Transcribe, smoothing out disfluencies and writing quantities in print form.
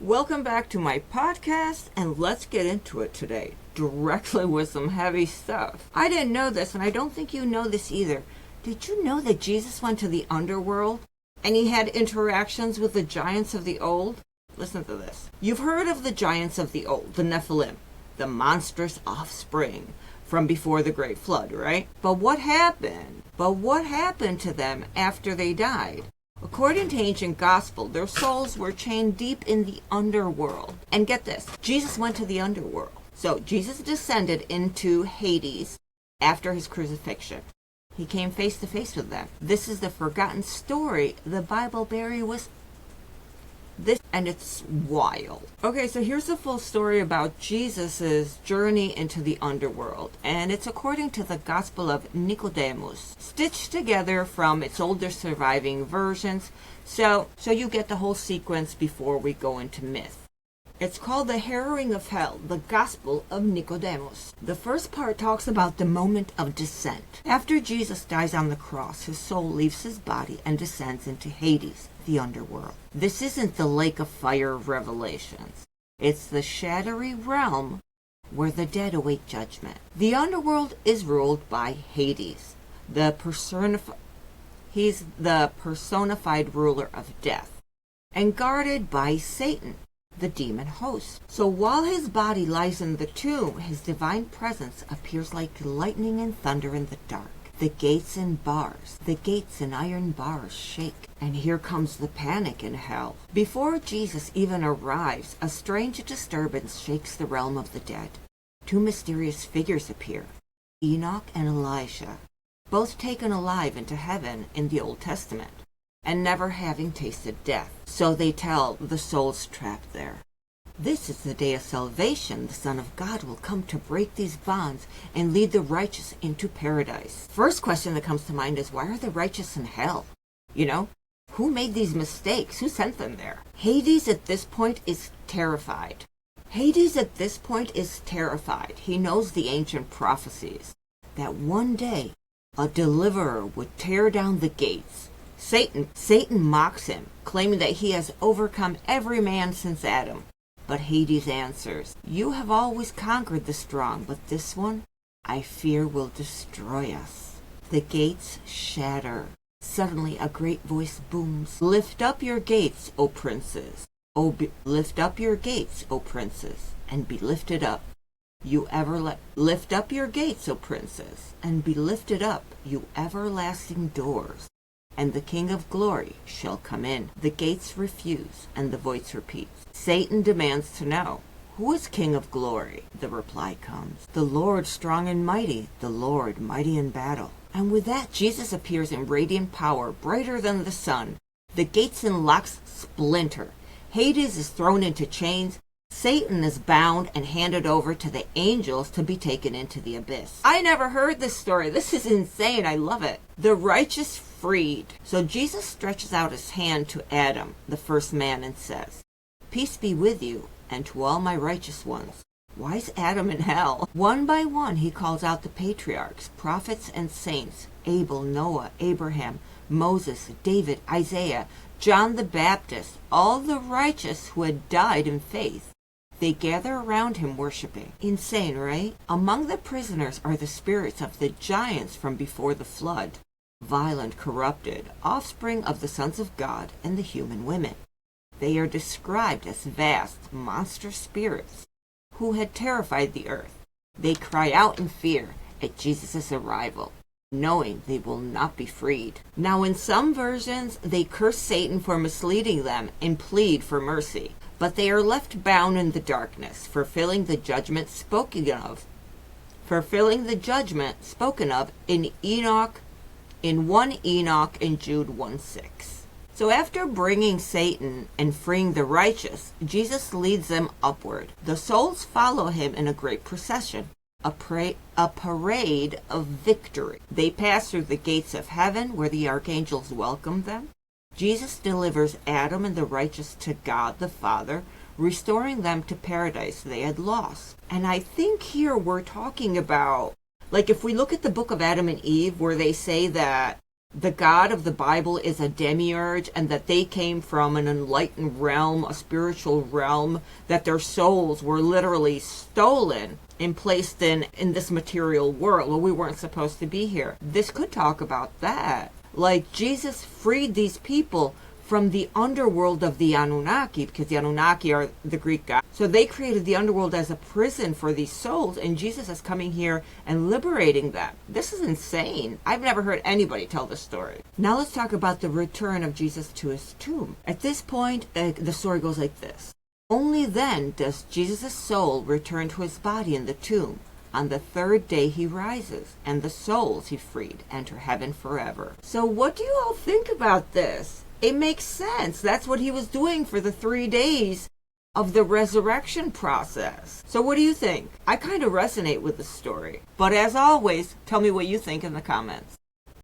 Welcome back to my podcast, and let's get into it today, directly with some heavy stuff. I didn't know this, and I don't think you know this either. Did you know that Jesus went to the underworld, and he had interactions with the giants of the old? Listen to this. You've heard of the giants of the old, the Nephilim, the monstrous offspring from before the Great Flood, right? But what happened? To them after they died? According to ancient gospel, their souls were chained deep in the underworld. And get this, Jesus went to the underworld. So Jesus descended into Hades after his crucifixion. He came face to face with them. This is the forgotten story the Bible buried with this, and it's wild. Okay, so here's the full story about Jesus's journey into the underworld, and it's according to the Gospel of Nicodemus, stitched together from its older surviving versions, so you get the whole sequence before we go into myth. It's called The Harrowing of Hell, the Gospel of Nicodemus. The first part talks about the moment of descent. After Jesus dies on the cross, his soul leaves his body and descends into Hades, the underworld. This isn't the lake of fire of Revelations. It's the shadowy realm where the dead await judgment. The underworld is ruled by Hades, he's the personified ruler of death, and guarded by Satan, the demon host. So while his body lies in the tomb, his divine presence appears like lightning and thunder in the dark. The gates and iron bars shake, and here comes the panic in hell. Before Jesus even arrives, a strange disturbance shakes the realm of the dead. Two mysterious figures appear, Enoch and Elijah, both taken alive into heaven in the Old Testament, and never having tasted death. So they tell the souls trapped there. This is the day of salvation. The Son of God will come to break these bonds and lead the righteous into paradise. First question that comes to mind is, why are the righteous in hell? Who made these mistakes? Who sent them there? Hades at this point is terrified. He knows the ancient prophecies, that one day a deliverer would tear down the gates. Satan mocks him, claiming that he has overcome every man since Adam. But Hades answers, "You have always conquered the strong, but this one, I fear, will destroy us." The gates shatter. Suddenly a great voice booms, "Lift up your gates, O princes! Lift up your gates, O princes, and be lifted up. Lift up your gates, O princes, and be lifted up, you everlasting doors, and the King of Glory shall come in." The gates refuse, and the voice repeats. Satan demands to know, "Who is King of Glory?" The reply comes, "The Lord strong and mighty, the Lord mighty in battle." And with that, Jesus appears in radiant power, brighter than the sun. The gates and locks splinter. Hades is thrown into chains. Satan is bound and handed over to the angels to be taken into the abyss. I never heard this story. This is insane. I love it. The righteous freed. So Jesus stretches out his hand to Adam, the first man, and says, "Peace be with you, and to all my righteous ones." Why is Adam in hell? One by one he calls out the patriarchs, prophets, and saints: Abel, Noah, Abraham, Moses, David, Isaiah, John the Baptist, all the righteous who had died in faith. They gather around him worshiping. Insane, right? Among the prisoners are the spirits of the giants from before the flood, violent, corrupted, offspring of the sons of God and the human women. They are described as vast, monstrous spirits who had terrified the earth. They cry out in fear at Jesus' arrival, knowing they will not be freed. Now, in some versions, they curse Satan for misleading them and plead for mercy, but they are left bound in the darkness, fulfilling the judgment spoken of in Enoch, in 1 Enoch and Jude 1:6. So after bringing Satan and freeing the righteous, Jesus leads them upward. The souls follow him in a great procession, a parade of victory. They pass through the gates of heaven, where the archangels welcome them. Jesus delivers Adam and the righteous to God the Father, restoring them to paradise they had lost. And I think here we're talking about, like, if we look at the book of Adam and Eve, where they say that the God of the Bible is a demiurge and that they came from an enlightened realm, a spiritual realm, that their souls were literally stolen and placed in this material world. Well, we weren't supposed to be here. This could talk about that. Like, Jesus freed these people from the underworld of the Anunnaki, because the Anunnaki are the Greek gods. So they created the underworld as a prison for these souls, and Jesus is coming here and liberating them. This is insane. I've never heard anybody tell this story. Now let's talk about the return of Jesus to his tomb. At this point, the story goes like this. Only then does Jesus' soul return to his body in the tomb. On the third day he rises, and the souls he freed enter heaven forever. So what do you all think about this? It makes sense. That's what he was doing for the 3 days of the resurrection process. So what do you think? I kind of resonate with the story. But as always, tell me what you think in the comments.